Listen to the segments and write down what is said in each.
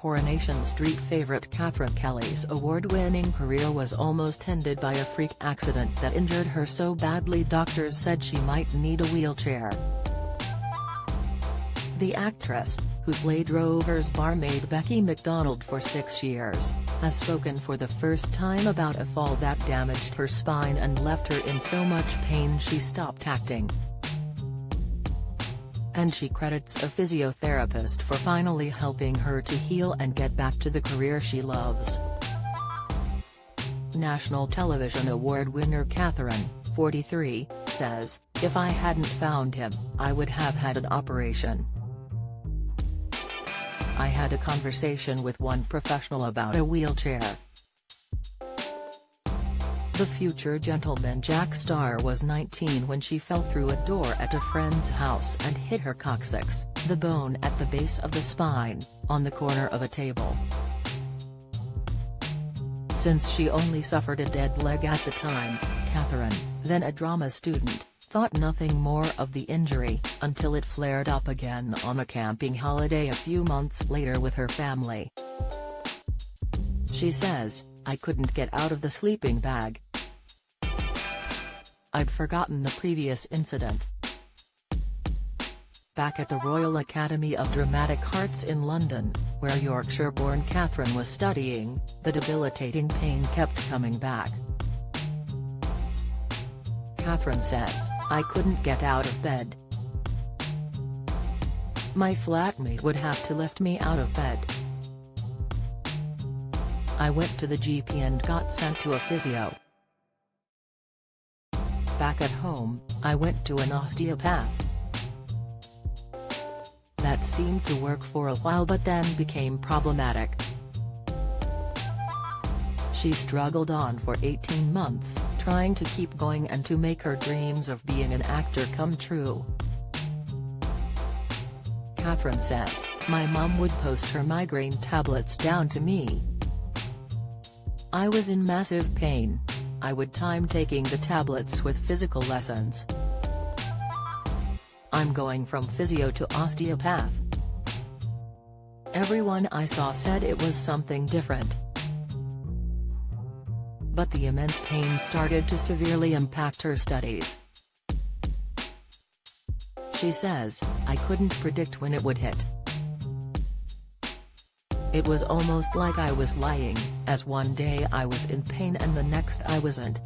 Coronation Street favorite Katherine Kelly's award-winning career was almost ended by a freak accident that injured her so badly doctors said she might need a wheelchair. The actress, who played Rover's barmaid Becky McDonald for 6 years, has spoken for the first time about a fall that damaged her spine and left her in so much pain she stopped acting. And she credits a physiotherapist for finally helping her to heal and get back to the career she loves. National Television Award winner Katherine, 43, says, "If I hadn't found him, I would have had an operation. I had a conversation with one professional about a wheelchair." The future gentleman Jack star was 19 when she fell through a door at a friend's house and hit her coccyx, the bone at the base of the spine, on the corner of a table. Since she only suffered a dead leg at the time, Katherine, then a drama student, thought nothing more of the injury, until it flared up again on a camping holiday a few months later with her family. She says, "I couldn't get out of the sleeping bag. I'd forgotten the previous incident." Back at the Royal Academy of Dramatic Arts in London, where Yorkshire-born Katherine was studying, the debilitating pain kept coming back. Katherine says, "I couldn't get out of bed. My flatmate would have to lift me out of bed. I went to the GP and got sent to a physio. Back at home, I went to an osteopath. That seemed to work for a while but then became problematic." She struggled on for 18 months, trying to keep going and to make her dreams of being an actor come true. Katherine says, "My mum would post her migraine tablets down to me. I was in massive pain. I would time taking the tablets with physical lessons. I'm going from physio to osteopath. Everyone I saw said it was something different. But the immense pain started to severely impact her studies." She says, "I couldn't predict when it would hit. It was almost like I was lying, as one day I was in pain and the next I wasn't.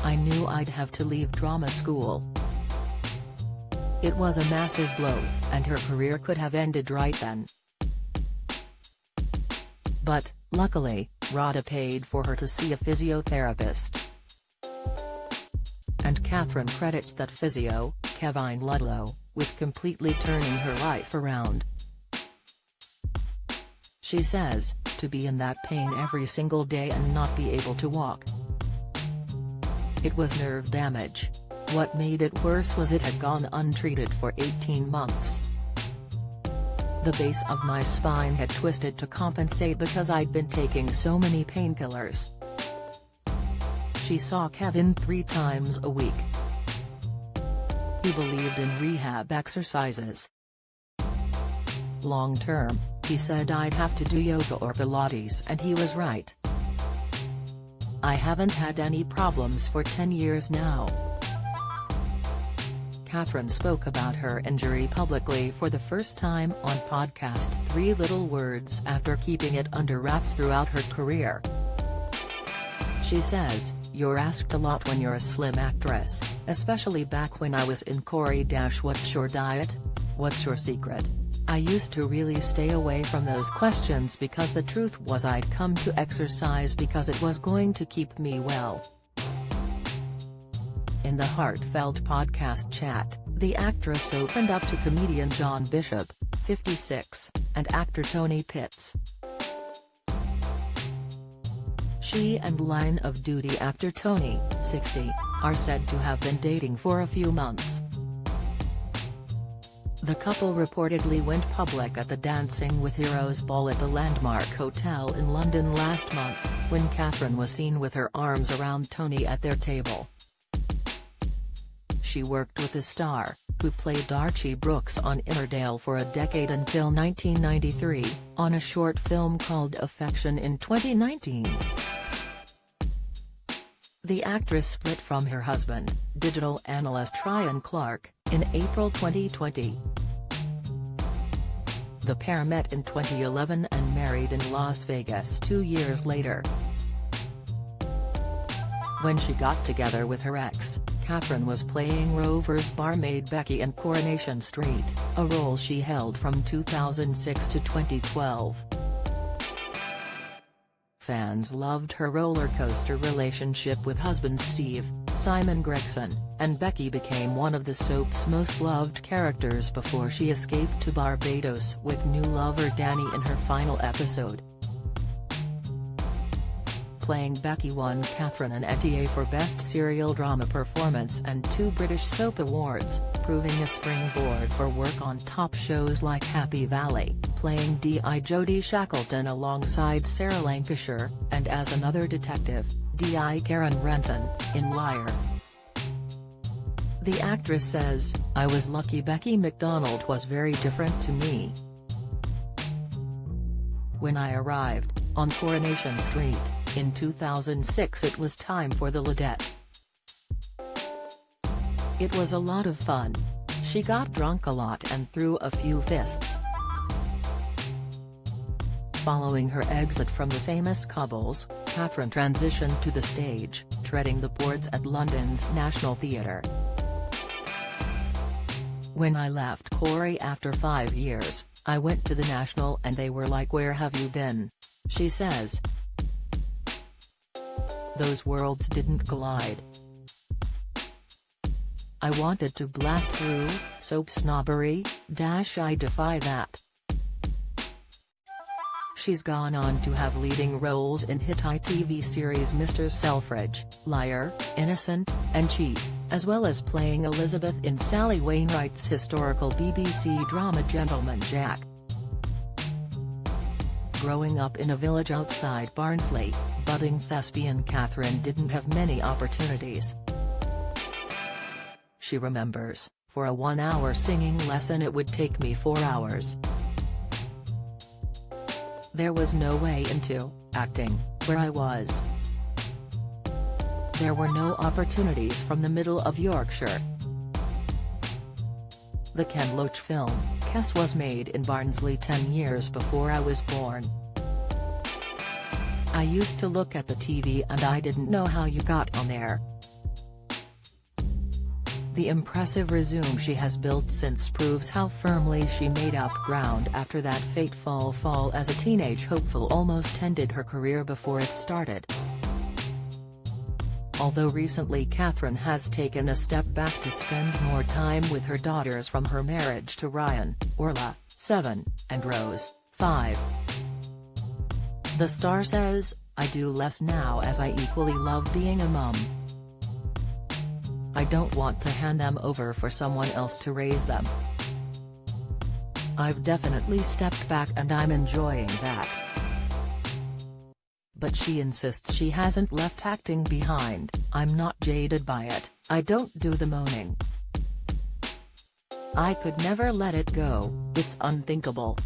I knew I'd have to leave drama school. It was a massive blow, and her career could have ended right then. But, luckily, RADA paid for her to see a physiotherapist." And Katherine credits that physio, Kevin Ludlow, with completely turning her life around. She says, "To be in that pain every single day and not be able to walk. It was nerve damage. What made it worse was it had gone untreated for 18 months. The base of my spine had twisted to compensate because I'd been taking so many painkillers." She saw Kevin 3 times a week. He believed in rehab exercises. "Long term, he said I'd have to do yoga or Pilates, and he was right. I haven't had any problems for 10 years now." Katherine spoke about her injury publicly for the first time on podcast 3 Little Words after keeping it under wraps throughout her career. She says, "You're asked a lot when you're a slim actress, especially back when I was in Corrie - what's your diet? What's your secret? I used to really stay away from those questions because the truth was I'd come to exercise because it was going to keep me well." In the heartfelt podcast chat, the actress opened up to comedian John Bishop, 56, and actor Tony Pitts. She and Line of Duty actor Tony, 60, are said to have been dating for a few months. The couple reportedly went public at the Dancing with Heroes ball at the Landmark Hotel in London last month, when Katherine was seen with her arms around Tony at their table. She worked with the star, who played Archie Brooks on Innerdale for a decade until 1993, on a short film called Affection in 2019. The actress split from her husband, digital analyst Ryan Clark, in April 2020. The pair met in 2011 and married in Las Vegas 2 years later. When she got together with her ex, Katherine was playing Rover's barmaid Becky in Coronation Street, a role she held from 2006 to 2012. Fans loved her roller coaster relationship with husband Steve, Simon Gregson, and Becky became one of the soap's most loved characters before she escaped to Barbados with new lover Danny in her final episode. Playing Becky won Katherine an Emmy for Best Serial Drama Performance and 2 British Soap Awards, proving a springboard for work on top shows like Happy Valley, playing D.I. Jodie Shackleton alongside Sarah Lancashire, and as another detective, D.I. Karen Renton, in Liar. The actress says, "I was lucky Becky McDonald was very different to me. When I arrived, on Coronation Street, in 2006 it was time for the Ladette. It was a lot of fun. She got drunk a lot and threw a few fists." Following her exit from the famous Couples, Katherine transitioned to the stage, treading the boards at London's National Theatre. "When I left Corrie after 5 years, I went to the National and they were like, 'Where have you been?'" she says. "Those worlds didn't collide. I wanted to blast through, soap snobbery, I defy that." She's gone on to have leading roles in hit ITV series Mr. Selfridge, Liar, Innocent, and Cheat, as well as playing Elizabeth in Sally Wainwright's historical BBC drama Gentleman Jack. Growing up in a village outside Barnsley, budding thespian Katherine didn't have many opportunities. She remembers, "For a 1-hour singing lesson it would take me 4 hours. There was no way into acting where I was. There were no opportunities from the middle of Yorkshire." The Ken Loach film, Kes, was made in Barnsley 10 years before I was born. "I used to look at the TV and I didn't know how you got on there." The impressive resume she has built since proves how firmly she made up ground after that fateful fall as a teenage hopeful almost ended her career before it started. Although recently Katherine has taken a step back to spend more time with her daughters from her marriage to Ryan, Orla, 7, and Rose, 5. The star says, "I do less now as I equally love being a mum. I don't want to hand them over for someone else to raise them. I've definitely stepped back and I'm enjoying that." But she insists she hasn't left acting behind. "I'm not jaded by it, I don't do the moaning. I could never let it go, it's unthinkable."